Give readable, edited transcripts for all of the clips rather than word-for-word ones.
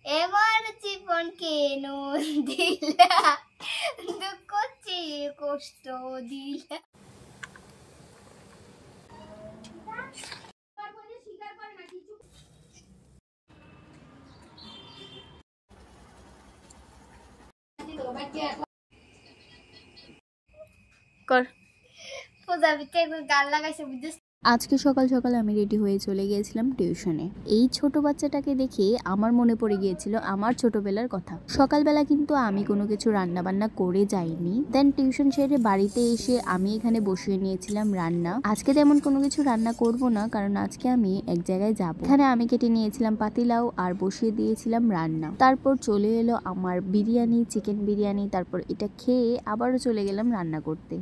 এবার জীবন কেন দিলা দুঃখ চেয়ে কষ্ট দিলা। কর পূজা ভিতরে গাল লাগাইছে বুঝছিস। আজকে সকাল সকাল আমি রেডি হয়ে চলে গিয়েছিলাম টিউশনে। এই ছোট বাচ্চাটাকে দেখে আমার মনে পড়ে গিয়েছিল আমার ছোটবেলার কথা। সকালবেলা কিন্তু আমি কোনো কিছু রান্না বান্না করে যাইনি। দেন টিউশন সেরে বাড়িতে এসে আমি এখানে বসিয়ে নিয়েছিলাম রান্না। আজকে তেমন কোনো কিছু রান্না করব না, কারণ আজকে আমি এক জায়গায় যাব। এখানে আমি কেটে নিয়েছিলাম পাতিলাও আর বসিয়ে দিয়েছিলাম রান্না। তারপর চলে এলো আমার বিরিয়ানি, চিকেন বিরিয়ানি। তারপর এটা খেয়ে আবারও চলে গেলাম রান্না করতে।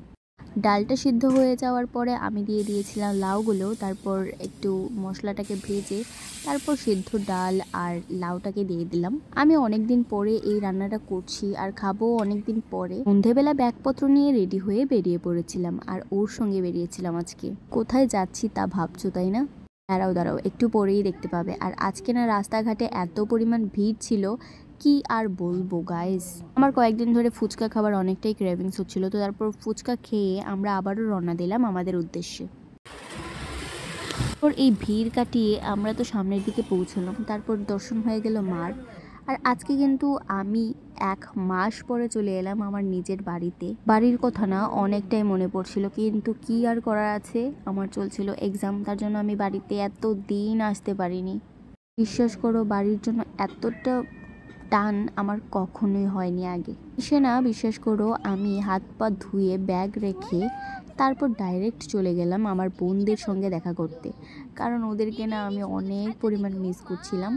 ডালটা সিদ্ধ হয়ে যাওয়ার পরে আমি দিয়ে দিয়েছিলাম লাউগুলো। তারপর একটু মশলাটাকে ভেজে তারপর সিদ্ধ ডাল আর লাউটাকে দিয়ে দিলাম। আমি অনেকদিন পরে এই রান্নাটা করছি আর খাবো অনেকদিন পরে। সন্ধেবেলা ব্যাগপত্র নিয়ে রেডি হয়ে বেরিয়ে পড়েছিলাম আর ওর সঙ্গে বেরিয়েছিলাম। আজকে কোথায় যাচ্ছি তা ভাবছো তাই না? দাঁড়াও একটু পরেই দেখতে পাবে। আর আজকে না রাস্তাঘাটে এত পরিমাণ ভিড় ছিল, কি আর বলবো গাইস। আমার কয়েকদিন ধরে ফুচকা খাবার অনেকটাই ক্রেভিংস হচ্ছিল, তো তারপর ফুচকা খেয়ে আমরা আবারও রওনা দিলাম আমাদের উদ্দেশ্যে। তারপর এই ভিড় কাটিয়ে আমরা তো সামনের দিকে পৌঁছলাম। তারপর দর্শন হয়ে গেল মার। আর আজকে কিন্তু আমি 1 মাস পরে চলে এলাম আমার নিজের বাড়িতে। বাড়ির কথা না অনেকটাই মনে পড়ছিল, কিন্তু কি আর করার আছে, আমার চলছিল এক্সাম, তার জন্য আমি বাড়িতে এত দিন আসতে পারিনি। বিশ্বাস করো, বাড়ির জন্য এতটা টান আমার কখনোই হয়নি আগে। সে না, বিশ্বাস করো, আমি হাত পা ধুয়ে ব্যাগ রেখে তারপর ডাইরেক্ট চলে গেলাম আমার বোনদের সঙ্গে দেখা করতে, কারণ ওদেরকে না আমি অনেক পরিমাণ মিস করছিলাম।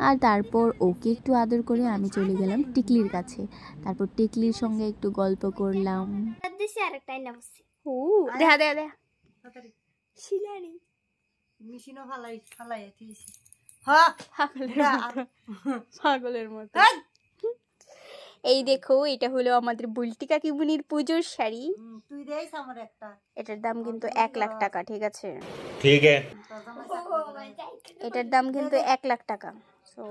আর তারপর ওকে একটু আদর করে আমি চলে গেলাম টিকলির কাছে। তারপর টিকলির সঙ্গে একটু গল্প করলাম। ও দেখা দেখা দেখা শিলানি মেশিনও ফালাই দিয়েছি। পাগলের মতো। এই দেখো, এটা হলো আমাদের বুলটি কাকিমুনির পুজোর শাড়ি। তুই দেখ আমার একটা। এটার দাম কিন্তু 1 লাখ টাকা, ঠিক আছে? ঠিক আছে। এটার দাম কিন্তু 1 লাখ টাকা। সো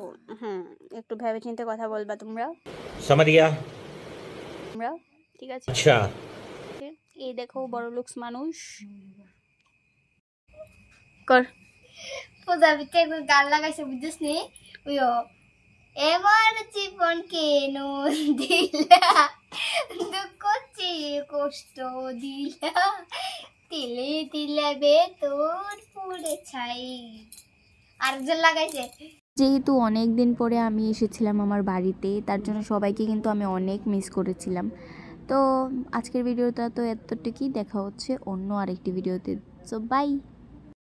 একটু ভেবে চিন্তে কথা বলবা তোমরা। समझ गया। ঠিক আছে? अच्छा। এই দেখো বড় লুকস মানুষ। কর পূজা ভিতরে গাল লাগাইছে বুঝছিস নি। ওইও এবার জীবন কেন দিলা দুঃখ চেয়ে কষ্ট দিলা তিলে তিলে বেতন পুড়ে ছাই। আরেকজন লাগাইছে। যেহেতু অনেক দিন পরে আমি এসেছিলাম আমার বাড়িতে, তার জন্য সবাইকে কিন্তু আমি অনেক মিস করেছিলাম। তো আজকের ভিডিওটা তো এতটুকুই। দেখা হচ্ছে অন্য আরেকটি ভিডিওতে। So by.